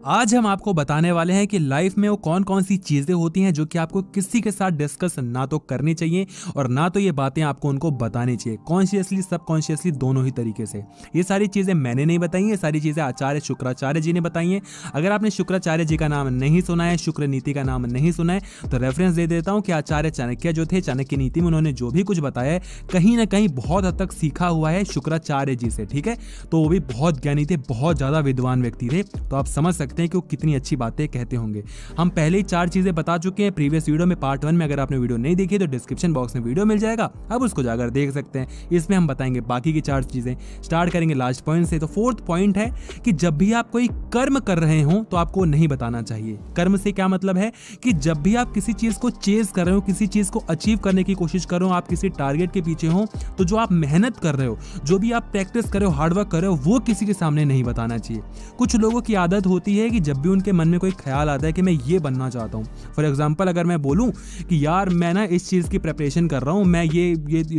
आज हम आपको बताने वाले हैं कि लाइफ में वो कौन कौन सी चीजें होती हैं जो कि आपको किसी के साथ डिस्कस ना तो करनी चाहिए और ना तो ये बातें आपको उनको बतानी चाहिए, कॉन्शियसली सबकॉन्शियसली दोनों ही तरीके से। ये सारी चीजें मैंने नहीं बताई, ये सारी चीजें आचार्य शुक्राचार्य जी ने बताई हैं। अगर आपने शुक्राचार्य जी का नाम नहीं सुना है, शुक्र नीति का नाम नहीं सुना है, तो रेफरेंस दे देता हूं कि आचार्य चाणक्य जो थे, चाणक्य नीति में उन्होंने जो भी कुछ बताया है कहीं ना कहीं बहुत हद तक सीखा हुआ है शुक्राचार्य जी से, ठीक है। तो वो भी बहुत ज्ञानी थे, बहुत ज्यादा विद्वान व्यक्ति थे, तो आप समझ सकते हैं कि वो कितनी अच्छी बातें कहते होंगे। हम पहले ही 4 चीजें बता चुके हैं प्रीवियस वीडियो में, पार्ट 1 में। अगर आपने वीडियो नहीं देखी तो डिस्क्रिप्शन बॉक्स में वीडियो मिल जाएगा, अब उसको जाकर देख सकते हैं। इसमें हम बताएंगे बाकी की 4 चीजें। स्टार्ट करेंगे लास्ट पॉइंट से। तो 4th पॉइंट है कि जब भी आप कोई कर्म कर रहे हो तो आपको नहीं बताना चाहिए। कर्म से क्या मतलब है कि जब भी आप किसी चीज को चेज कर रहे हो, किसी चीज को अचीव करने की कोशिश कर रहे हो, आप किसी टारगेट के पीछे हो, तो जो आप मेहनत कर रहे हो, जो भी आप प्रैक्टिस कर रहे हो, हार्डवर्क कर रहे हो, वो किसी के सामने नहीं बताना चाहिए। कुछ लोगों की आदत होती है कि जब भी उनके मन में कोई ख्याल आता है कि मैं ये बनना चाहता हूँ, फॉर एग्जांपल अगर मैं बोलूँ कि यार मैं ना इस चीज़ की प्रिपरेशन कर रहा हूँ, मैं ये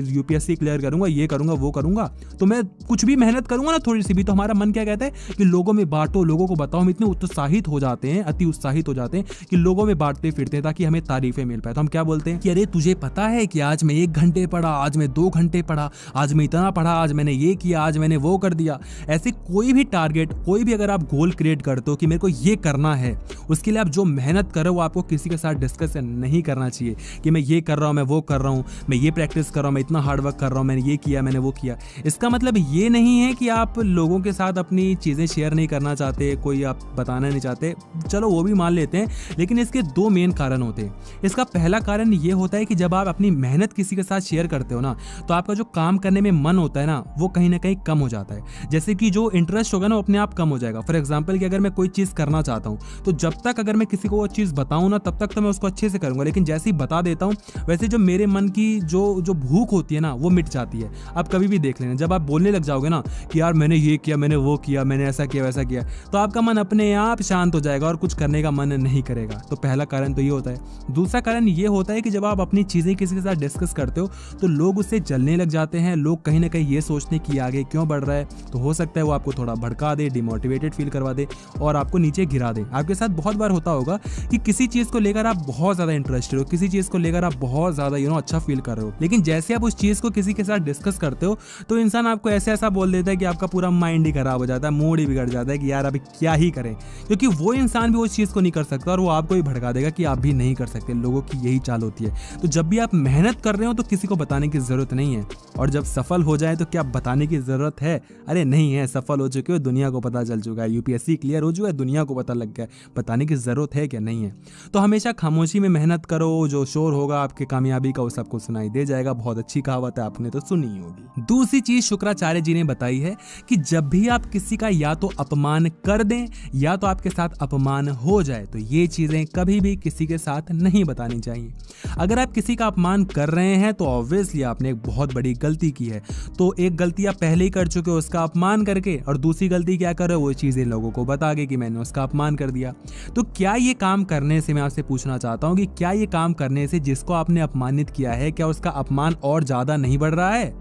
यूपीएससी क्लियर करूंगा, ये करूंगा, वो करूंगा, तो मैं कुछ भी मेहनत करूंगा ना थोड़ी सी भी, तो हमारा मन क्या कहता है कि लोगों में बांटो, लोगों को बताओ। हम इतने उत्साहित हो जाते हैं, अति उत्साहित हो जाते हैं कि लोगों में बांटते फिरते हैं ताकि हमें तारीफें मिल पाए। तो हम क्या बोलते हैं कि अरे तुझे पता है कि आज मैं 1 घंटे पढ़ा, आज मैं 2 घंटे पढ़ा, आज मैं इतना पढ़ा, आज मैंने ये किया, आज मैंने वो कर दिया। ऐसे कोई भी टारगेट, कोई भी अगर आप गोल क्रिएट करते हो कि मेरे को ये करना है, उसके लिए आप जो मेहनत कर रहे हो वो आपको किसी के साथ डिस्कस नहीं करना चाहिए कि मैं ये कर रहा हूँ, मैं वो कर रहा हूँ, मैं ये प्रैक्टिस कर रहा हूँ, मैं इतना हार्डवर्क कर रहा हूँ, मैंने ये किया, मैंने वो किया। इसका मतलब ये नहीं है कि आप लोगों के साथ अपनी चीज़ें शेयर नहीं करना चाहते, कोई आप बताना नहीं चाहते, चलो वो भी मान लेते हैं, लेकिन इसके 2 मेन कारण होते हैं। इसका पहला कारण ये होता है कि जब आप अपनी मेहनत किसी के साथ शेयर करते हो ना, तो आपका जो काम करने में मन होता है ना, वो कहीं ना कहीं कम हो जाता है। जैसे कि जो इंटरेस्ट होगा ना वो अपने आप कम हो जाएगा। फॉर एग्जाम्पल कि अगर मैं कोई चीज़ करना चाहता हूँ तो जब तक अगर मैं किसी को वो चीज़ बताऊँ ना, तब तक तो मैं उसको अच्छे से करूँगा, लेकिन जैसे ही बता देता हूँ वैसे जो मेरे मन की जो भूख होती है ना वो मिट जाती है। आप कभी भी देख लेना, जब आप बोलने लग जाओगे ना कि यार मैंने ये किया, मैंने वो किया, मैंने ऐसा किया, वैसा किया, तो आपका मन अपने आप शांत हो जाएगा और कुछ करने का मन नहीं करेगा। तो पहला कारण तो ये होता है। दूसरा कारण ये होता है कि जब आप अपनी चीज़ें किसी के साथ डिस्कस करते हो तो लोग उससे जलने लग जाते हैं। लोग कहीं ना कहीं ये सोचने की आगे क्यों बढ़ रहा है, तो हो सकता है वो आपको थोड़ा भड़का दे, डिमोटिवेटेड फील करवा दे और आपको नीचे गिरा दे। आपके साथ बहुत बार होता होगा कि किसी चीज़ को लेकर आप बहुत ज़्यादा इंटरेस्टेड हो, किसी चीज़ को लेकर आप बहुत ज़्यादा अच्छा फील कर रहे हो, लेकिन जैसे आप उस चीज़ को किसी के साथ डिस्कस करते हो तो इंसान आपको ऐसा बोल देता है कि आपका पूरा माइंड ही खराब हो जाता है, मूड ही बिगड़ जाता है कि यार अभी क्या ही करें, क्योंकि वो इंसान भी उस चीज़ को नहीं कर सकता और वो आपको ही भड़का देगा कि आप भी नहीं कर सकते। लोगों की यही चाल होती है। तो जब भी आप मेहनत कर रहे हो तो किसी को बताने की ज़रूरत नहीं है, और जब सफल हो जाए तो क्या बताने की ज़रूरत है? अरे नहीं है, सफल हो चुके हो, दुनिया को पता चल चुका है, यूपीएससी क्लियर हो चुका है, दुनिया को पता लग गया, बताने की ज़रूरत है क्या? नहीं है। तो हमेशा खामोशी में मेहनत करो, जो शोर होगा आपके कामयाबी का वो सबको सुनाई दे जाएगा। बहुत अच्छी कहावत है, आपने तो सुनी ही होगी। दूसरी चीज शुक्राचार्य जी ने बताई है कि जब भी आप किसी का या तो अपमान कर दें या तो आपके साथ अपमान हो जाए, तो ये चीजें कभी भी किसी के साथ नहीं बतानी चाहिए। अगर आप किसी का अपमान कर रहे हैं तो ऑब्वियसली आपने एक बहुत बड़ी गलती की है। तो एक गलती आप पहले ही कर चुके हो उसका अपमान करके, और दूसरी गलती क्या कर रहे हो, वो चीजें लोगों को बता के कि मैंने उसका अपमान कर दिया। तो क्या ये काम करने से, मैं आपसे पूछना चाहता हूं कि क्या ये काम करने से जिसको आपने अपमानित किया है, क्या उसका अपमान और ज्यादा नहीं बढ़ रहा है?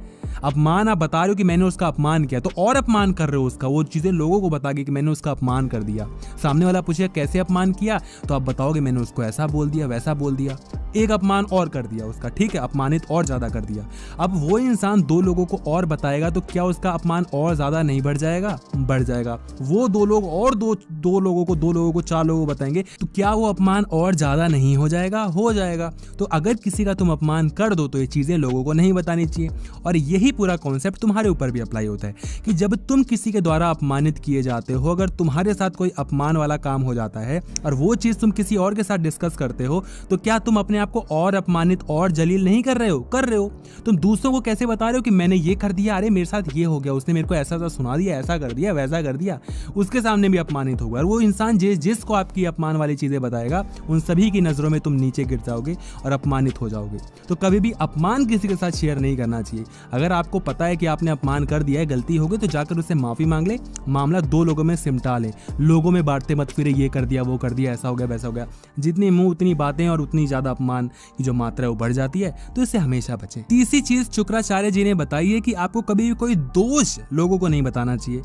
अपमान आप बता रहे हो कि मैंने उसका अपमान किया, तो और अपमान कर रहे हो उसका, वो चीजें लोगों को बता के कि मैंने उसका अपमान कर दिया। सामने वाला पूछेगा कैसे अपमान किया, तो आप बताओगे मैंने उसको ऐसा बोल दिया, वैसा बोल दिया, एक अपमान और कर दिया उसका, ठीक है, अपमानित और ज्यादा कर दिया। अब वो इंसान 2 लोगों को और बताएगा तो क्या उसका अपमान और ज्यादा नहीं बढ़ जाएगा? बढ़ जाएगा। वो 2 लोग और दो लोगों को 4 लोगों को बताएंगे तो क्या वो अपमान और ज्यादा नहीं हो जाएगा? हो जाएगा। तो अगर किसी का तुम अपमान कर दो तो ये चीजें लोगों को नहीं बतानी चाहिए। और यही पूरा कॉन्सेप्ट तुम्हारे ऊपर भी अप्लाई होता है कि जब तुम किसी के द्वारा अपमानित किए जाते हो, अगर तुम्हारे साथ कोई अपमान वाला काम हो जाता है और वो चीज तुम किसी और के साथ डिस्कस करते हो, तो क्या तुम अपने आप को और अपमानित और जलील नहीं कर रहे हो? कर रहे हो। तुम दूसरों को कैसे बता रहे हो कि मैंने ये कर दिया, अरे मेरे साथ ये हो गया, उसने मेरे को ऐसा सुना दिया, ऐसा कर दिया, वैसा कर दिया, उसके सामने भी अपमानित होगा। और वो इंसान जिसको आपकी अपमान वाली चीजें बताएगा उन सभी की नजरों में तुम नीचे गिर जाओगे और अपमानित हो जाओगे। तो कभी भी अपमान किसी के साथ शेयर नहीं करना चाहिए। अगर आपको पता है कि आपने अपमान कर दिया है, गलती हो गई, तो जाकर उससे माफी मांग ले, मामला 2 लोगों में सिमटा ले। लोगों में बांटते मत फिरे, ये कर दिया, वो कर दिया, ऐसा हो गया, वैसा हो गया। जितनी मुंह उतनी बातें और उतनी ज्यादा अपमान की जो मात्रा है वो बढ़ जाती है, तो इससे हमेशा बचें। तीसरी चीज शुक्राचार्य जी ने बताई है कि आपको कभी भी कोई दोष लोगों को नहीं बताना चाहिए।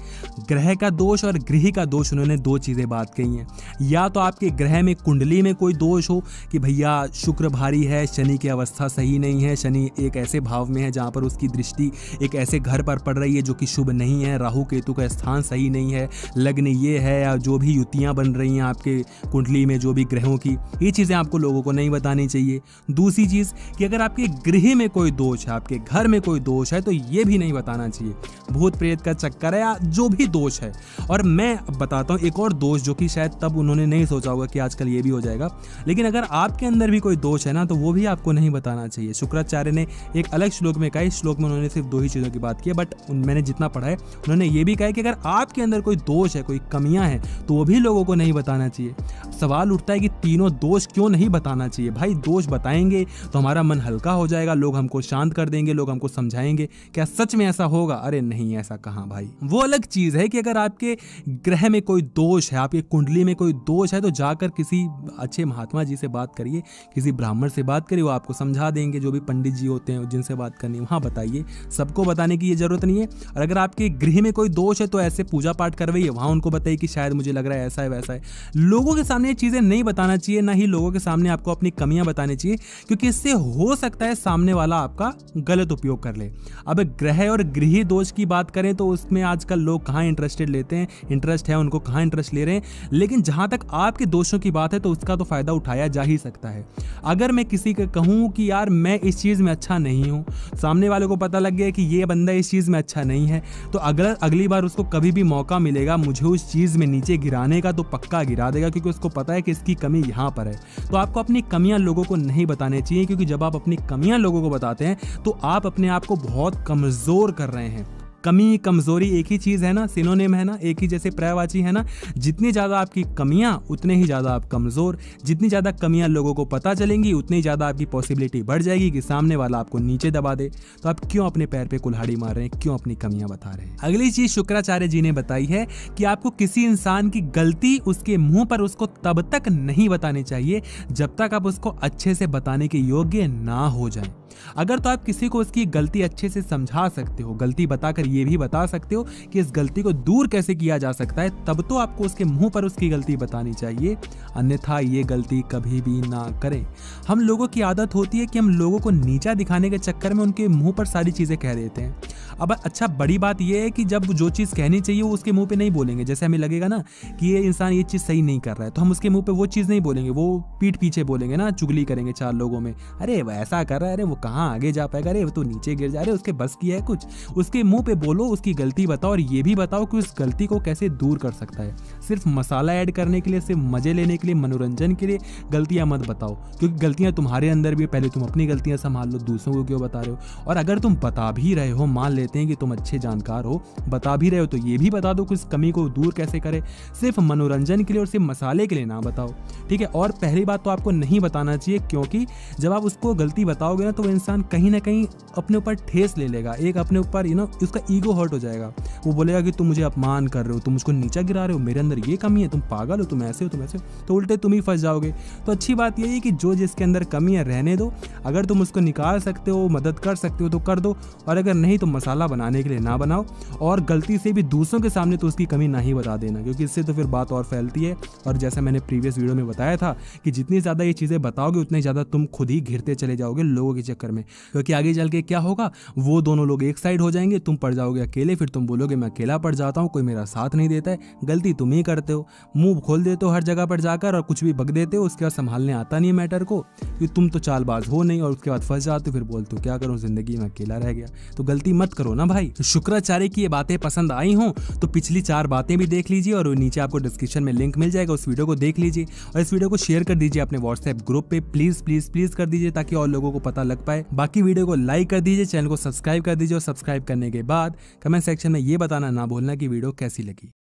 ग्रह का दोष और गृह का दोष, उन्होंने दो चीजें बात कही हैं। या तो आपके ग्रह में कुंडली में कोई दोष हो कि भैया शुक्र भारी है, शनि की अवस्था सही नहीं है, शनि एक ऐसे भाव में है जहां पर उसकी दृष्टि एक ऐसे घर पर पड़ रही है जो कि शुभ नहीं है, राहु केतु का स्थान सही नहीं है, लग्न ये है, या जो भी युतियां बन रही हैं आपके कुंडली में जो भी ग्रहों की, ये चीजें आपको लोगों को नहीं बतानी चाहिए। दूसरी चीज कि अगर आपके गृह में कोई दोष है, आपके घर में कोई दोष है, तो ये भी नहीं बताना चाहिए। भूत प्रेत का चक्कर है या जो भी दोष है। और मैं बताता हूं एक और दोष जो कि शायद तब उन्होंने नहीं सोचा होगा कि आजकल ये भी हो जाएगा, लेकिन अगर आपके अंदर भी कोई दोष है ना, तो वो भी आपको नहीं बताना चाहिए। शुक्राचार्य ने एक अलग श्लोक में कहा, इस श्लोक में उन्होंने सिर्फ दो ही चीजों की बात की है, बट मैंने जितना पढ़ा है उन्होंने ये भी कहा है कि अगर आपके अंदर कोई दोष है, कोई कमियां हैं, तो वो भी लोगों को नहीं बताना चाहिए। सवाल उठता है कि तीनों दोष क्यों नहीं बताना चाहिए? भाई दोष बताएंगे तो हमारा मन हल्का हो जाएगा, लोग हमको शांत कर देंगे, लोग हमको समझाएंगे। क्या सच में ऐसा होगा? अरे नहीं, ऐसा कहां भाई। वो अलग चीज है कि अगर आपके ग्रह में कोई दोष है, आपकी कुंडली में कोई दोष है, तो जाकर किसी अच्छे महात्मा जी से बात करिए, किसी ब्राह्मण से बात करिए, वो आपको समझा देंगे। जो भी पंडित जी होते हैं जिनसे बात करनी है वहां बताइए, सबको बताने की ये जरूरत नहीं है। और अगर आपके गृह में कोई दोष है तो ऐसे पूजा पाठ करवाइए, वहां उनको बताइए कि शायद मुझे लग रहा है ऐसा है वैसा है। लोगों के सामने ये चीजें नहीं बताना चाहिए, ना ही लोगों के सामने आपको अपनी कमियां बतानी चाहिए, क्योंकि इससे हो सकता है सामने वाला आपका गलत उपयोग कर ले। अब ग्रह और गृह दोष की बात करें तो उसमें आजकल लोग कहां इंटरेस्टेड लेते हैं, इंटरेस्ट है उनको, कहां इंटरेस्ट ले रहे हैं। लेकिन जहां तक आपके दोषों की बात है तो उसका तो फायदा उठाया जा ही सकता है। अगर मैं किसी को कहूं कि यार मैं इस चीज में अच्छा नहीं हूं, सामने वाले को पता लग गया कि ये बंदा इस चीज में अच्छा नहीं है, तो अगर अगली बार उसको कभी भी मौका मिलेगा मुझे उस चीज में नीचे गिराने का, तो पक्का गिरा देगा, क्योंकि उसको पता है कि इसकी कमी यहां पर है। तो आपको अपनी कमियां लोगों को नहीं बताने चाहिए, क्योंकि जब आप अपनी कमियां लोगों को बताते हैं तो आप अपने आप को बहुत कमजोर कर रहे हैं। कमी कमजोरी एक ही चीज है ना, सिनोनिम है ना, एक ही जैसे पर्यायवाची है ना। जितनी ज्यादा आपकी कमियां उतने ही ज्यादा आप कमजोर। जितनी ज्यादा कमियां लोगों को पता चलेंगी उतनी ज्यादा आपकी पॉसिबिलिटी बढ़ जाएगी कि सामने वाला आपको नीचे दबा दे। तो आप क्यों अपने पैर पे कुल्हाड़ी मार रहे हैं, क्यों अपनी कमियां बता रहे हैं? अगली चीज शुक्राचार्य जी ने बताई है कि आपको किसी इंसान की गलती उसके मुंह पर उसको तब तक नहीं बतानी चाहिए जब तक आप उसको अच्छे से बताने के योग्य ना हो जाए। अगर तो आप किसी को उसकी गलती अच्छे से समझा सकते हो, गलती बताकर ये भी बता सकते हो कि इस गलती को दूर कैसे किया जा सकता है, तब तो आपको उसके मुंह पर उसकी गलती बतानी चाहिए, अन्यथा ये गलती कभी भी ना करें। हम लोगों की आदत होती है कि हम लोगों को नीचा दिखाने के चक्कर में उनके मुंह पर सारी चीजें कह देते हैं। अब अच्छा बड़ी बात यह है कि जब जो चीज कहनी चाहिए वो उसके मुंह पे नहीं बोलेंगे। जैसे हमें लगेगा ना कि ये इंसान ये चीज सही नहीं कर रहा है, तो हम उसके मुंह पे वो चीज नहीं बोलेंगे, वो पीठ पीछे बोलेंगे ना, चुगली करेंगे चार लोगों में, अरे वो ऐसा कर रहा है, अरे वो कहाँ आगे जा पाएगा, अरे वो तो नीचे गिर जा रहे, उसके बस की है कुछ। उसके मुंह पे बोलो, उसकी गलती बताओ, और ये भी बताओ कि उस गलती को कैसे दूर कर सकता है। सिर्फ मसाला ऐड करने के लिए, सिर्फ मजे लेने के लिए, मनोरंजन के लिए गलतियां मत बताओ, क्योंकि गलतियां तुम्हारे अंदर भी। पहले तुम अपनी गलतियां संभाल लो, दूसरों को क्यों बता रहे हो? और अगर तुम बता भी रहे हो, मान लेते हैं कि तुम अच्छे जानकार हो, बता भी रहे हो, तो ये भी बता दो कि उस कमी को दूर कैसे करे। सिर्फ मनोरंजन के लिए और सिर्फ मसाले के लिए ना बताओ, ठीक है। और पहली बात तो आपको नहीं बताना चाहिए, क्योंकि जब आप उसको गलती बताओगे ना तो वो इंसान कहीं ना कहीं अपने ऊपर ठेस ले लेगा, एक अपने ऊपर उसका ईगो हर्ट हो जाएगा। वो बोलेगा कि तुम मुझे अपमान कर रहे हो, तुम मुझको नीचा गिरा रहे हो, मेरे अंदर ये कमी है, तुम पागल हो, तुम ऐसे हो, तुम ऐसे हो, तो उल्टे तुम ही फंस जाओगे। तो अच्छी बात यही है कि जो जिसके अंदर कमी है रहने दो, अगर तुम उसको निकाल सकते हो, मदद कर सकते हो तो कर दो, और अगर नहीं तो मसाला बनाने के लिए ना बनाओ। और गलती से भी दूसरों के सामने तो उसकी कमी ना ही बता देना, क्योंकि इससे तो फिर बात और फैलती है। और जैसा मैंने प्रीवियस वीडियो में बताया था कि जितनी ज्यादा ये चीजें बताओगे उतनी ज्यादा तुम खुद ही घिरते चले जाओगे लोगों के चक्कर में, क्योंकि आगे चल के क्या होगा, वो दोनों लोग एक साइड हो जाएंगे, तुम पड़ जाओगे अकेले। फिर तुम बोलोगे मैं अकेला पड़ जाता हूँ, कोई मेरा साथ नहीं देता है। गलती तुम ही करते हो, मुंह खोल देते हो हर जगह पर जाकर और कुछ भी बक देते हो, उसके बाद संभालने आता नहीं मैटर को, कि तुम तो चालबाज हो नहीं, और उसके बाद फंस जाते हो, फिर बोलते हो क्या करूं जिंदगी में अकेला रह गया। तो गलती मत करो ना भाई। तो शुक्राचार्य की ये बातें पसंद आई हो तो पिछली 4 बातें भी देख लीजिए, और नीचे आपको डिस्क्रिप्शन में लिंक मिल जाएगा, उस वीडियो को देख लीजिए, और इस वीडियो को शेयर कर दीजिए अपने व्हाट्सएप ग्रुप पे, प्लीज प्लीज प्लीज कर दीजिए, ताकि और लोगों को पता लग पाए। बाकी वीडियो को लाइक कर दीजिए, चैनल को सब्सक्राइब कर दीजिए, और सब्सक्राइब करने के बाद कमेंट सेक्शन में ये बताना ना भूलना कि वीडियो कैसी लगी।